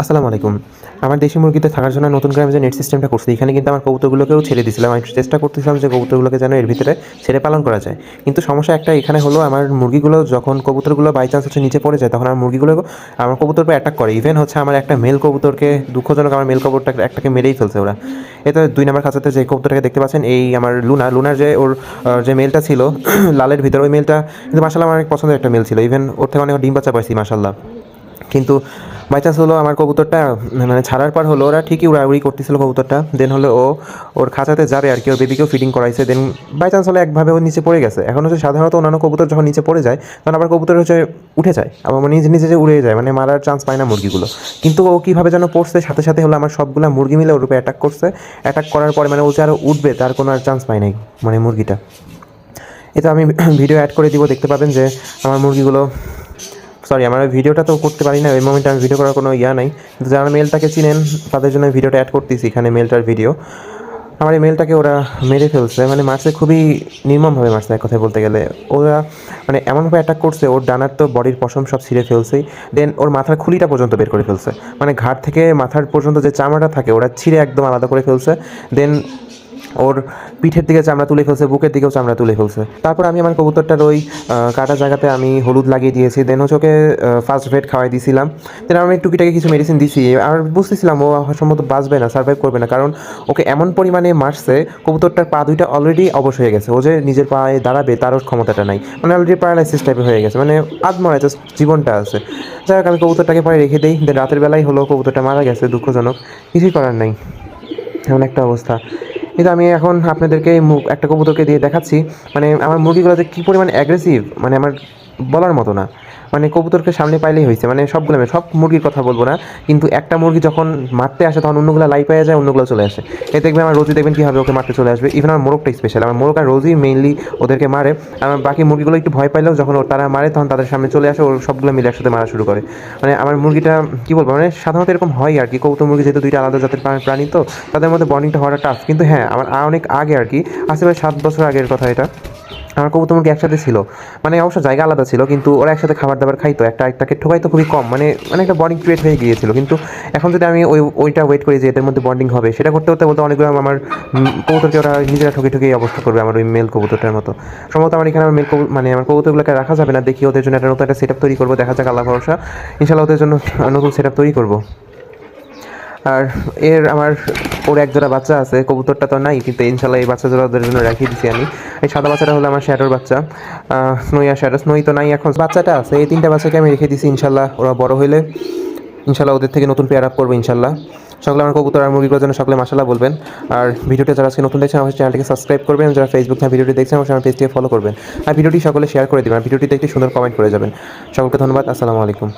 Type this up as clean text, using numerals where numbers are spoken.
আসসালামু আলাইকুম। আমার দেশি মুরগিতে থাকার জন্য নতুন করে আমি যে নেট সিস্টেমটা করছি, এখানে কিন্তু আমার কবুতরগুলোকেও ছেড়ে দিয়েছিলাম। আমি চেষ্টা করতেছিলাম যে কবুতরগুলোকে যেন এর ভিতরে ছেড়ে পালন করা যায়। কিন্তু সমস্যা একটা এখানে হলো, আমার মুরগিগুলো যখন কবুতরগুলো বাই চান্স নিচে পড়ে যায়, তখন আমার মুরগিগুলো আমার কবুতর উপর অ্যাটাক করে। ইভেন আমার একটা মেল কবুতরকে, দুঃখজনক, আমার মেল কবুতরটাকে একটাকে মেরেই ফেলছে ওরা। এতে ২ নাম্বার খাঁচাতে যে কবুতরটাকে দেখতে পাচ্ছেন, এই আমার লুনার যে ওর যে মেলটা ছিল লালের ভিতরে, ওই মেলটা কিন্তু মাশাআল্লাহ আমার অনেক পছন্দের একটা মেল ছিল। ইভেন ওর থেকে অনেক ডিম বাচ্চা পাইছি মাশাআল্লাহ। কিন্তু বাই চান্স হলো আমার কবুতরটা ছাড়ার পর হলো ওরা ঠিকই উড়াউড়ি করতেছিল কবুতরটা। দেন হলো ওর খাঁচাতে যাবে আর কি, ওর বেবিকেও ফিডিং করাইছে। দেন বাই চান্স হলো একভাবে ও নিচে পড়ে গেছে। এখন সাধারণত অন্যান্য কবুতর যখন নিচে পড়ে যায়, তখন আবার কবুতর উঠে যায়, আবার নিজে নিজে যে উড়ে যায়, মারার চান্স পায় না মুরগিগুলো। কিন্তু ও কীভাবে যেন পড়ছে, সাথে সাথে হলো আমার সবগুলো মুরগি মিলে ওর উপরে অ্যাটাক করছে। অ্যাটাক করার পরে ও যে আরও উঠবে তার কোনো আর চান্স পায় নাই মুরগিটা। এটা আমি ভিডিও অ্যাড করে দিব, দেখতে পাবেন যে আমার মুরগিগুলো, সরি, আমার ওই ভিডিওটা তো করতে পারি না, ওই মোমেন্টে আমি ভিডিও করার কোনো নাই। কিন্তু যারা মেলটাকে চিনেন তাদের জন্য ভিডিওটা অ্যাড করতেছি এখানে, মেলটার ভিডিও। আমার এই মেলটাকে ওরা মেরে ফেলছে, মারছে খুবই নির্মমভাবে মারছে এক কথায় বলতে গেলে। ওরা এমনভাবে অ্যাটাক করছে, ওর ডানার তো বডির পশম সব ছিঁড়ে ফেলছেই। দেন ওর মাথার খুলিটা পর্যন্ত বের করে ফেলছে, ঘাড় থেকে মাথার পর্যন্ত যে চামড়াটা থাকে ওরা ছিঁড়ে একদম আলাদা করে ফেলছে। দেন ওর পিঠের দিকে চামড়া তুলে ফেলছে, বুকের দিকেও চামড়া তুলে ফেলছে। তারপর আমি আমার কবুতরটার ওই কাটা জায়গাতে আমি হলুদ লাগিয়ে দিয়েছি। দেন ওকে ফার্স্ট ভেট খাওয়াই দিয়েছিলাম। দেন আমি টুকিটাকে কিছু মেডিসিন দিছি। আর বুঝতেছিলাম ও সম্ভবত বাঁচবে না, সার্ভাইভ করবে না, কারণ ওকে এমন পরিমাণে মারছে, কবুতরটার পা দুইটা অলরেডি অবশ হয়ে গেছে। ও যে নিজের পায়ে দাঁড়াবে তারও ক্ষমতাটা নাই, অলরেডি প্যারালাইসিস টাইপের হয়ে গেছে, আধমরা জাস্ট জীবনটা আছে। যাই হোক, আমি কবুতরটাকে পরে রেখে দিই। দেন রাতের বেলায় হলো কবুতরটা মারা গেছে, দুঃখজনক, কিছুই করার নাই, এমন একটা অবস্থা। কিন্তু আমি এখন আপনাদেরকে একটা কবুতরকে দিয়ে দেখাচ্ছি, আমার মুরগিগুলো যে কী পরিমাণ অ্যাগ্রেসিভ, আমার বলার মতো না। কবুতরকে সামনে পাইলেই হয়েছে, সবগুলো সব মুরগির কথা বলবো না, কিন্তু একটা মুরগি যখন মারতে আসে তখন অন্যগুলো লাই পেয়ে যায়, অন্যগুলো চলে আসে। এই দেখবেন আমার রোজই দেখবেন কীভাবে ওকে মারতে চলে আসবে। ইভেন আমার মোরগটা স্পেশাল, আমার মোরগ আর রোজই মেইনলি ওদেরকে মারে। আমার বাকি মুরগিগুলো একটু ভয় পাইলেও যখন তারা মারে তখন তাদের সামনে চলে আসে, ওর সবগুলো মিলে একসাথে মারা শুরু করে। আমার মুরগিটা কী বলবো, সাধারণত এরকম হয় আর কি। কবুতর মুরগি যেহেতু দুইটা আলাদা জাতের প্রাণী, তো তাদের মধ্যে বন্ডিংটা হওয়াটা টাফ। কিন্তু হ্যাঁ, আমার অনেক আগে আর কি, আজকে প্রায় 7 বছর আগের কথা এটা, আমার কবুতর মুরগি একসাথে ছিল। অবশ্য জায়গা আলাদা ছিল, কিন্তু ওরা একসাথে খাবার দাবার খাইতো, একটাকে ঠোকাইতো খুবই কম, একটা বন্ডিং ক্রিয়েট হয়ে গিয়েছিল। কিন্তু এখন যদি আমি ওইটা ওয়েট করি যে এদের মধ্যে বন্ডিং হবে, সেটা করতে বলতে অনেকগুলো আমার কবুতরকে ওরা নিজেরা ঠকে এই অবস্থা করবে, আমার ওই মেল কবুতরটার মতো। সম্ভবত আমার এখানে আমার কবুতরগুলোকে রাখা যাবে না, দেখি ওদের জন্য নতুন একটা সেট আপ তৈরি করবো, দেখা যাক, আল্লাহ ভরসা, ইনশাল্লাহ ওদের জন্য নতুন সেট আপ তৈরি করবো। আর ওর এক জোড়া বাচ্চা আছে, কবুতরটা তো নাই, কিন্তু ইনশাল্লাহ এই বাচ্চা জোড়া ওদের জন্য রেখে দিছি আমি। এই সাদা বাচ্চাটা হলো আমার শ্যাডোর বাচ্চা, স্নোই আর শ্যাডো। স্নোই তো নাই এখন, বাচ্চাটা আছে। এই 3টা বাচ্চাকে আমি রেখে দিছি, ইনশাল্লাহ ওরা বড় হইলে ইনশাল্লাহ ওদের থেকে নতুন পেয়ার আপ করবো ইনশাল্লাহ। সকলে আমার কবুতর আর মুরগিগুলোর জন্য সকলে মাশাআল্লাহ বলবেন। আর ভিডিওটা যারা আজকে নতুন দেখছেন, আমার চ্যানেলটিকে সাবস্ক্রাইব করবেন। যারা ফেসবুক থেকে ভিডিওটি দেখছেন, আমার পেজটিকে ফলো করবেন। আর ভিডিওটি সকলে শেয়ার করে দেবেন, আর ভিডিওটিতে একটি সুন্দর কমেন্ট করে যাবেন। সকলকে ধন্যবাদ। আসসালামু আলাইকুম।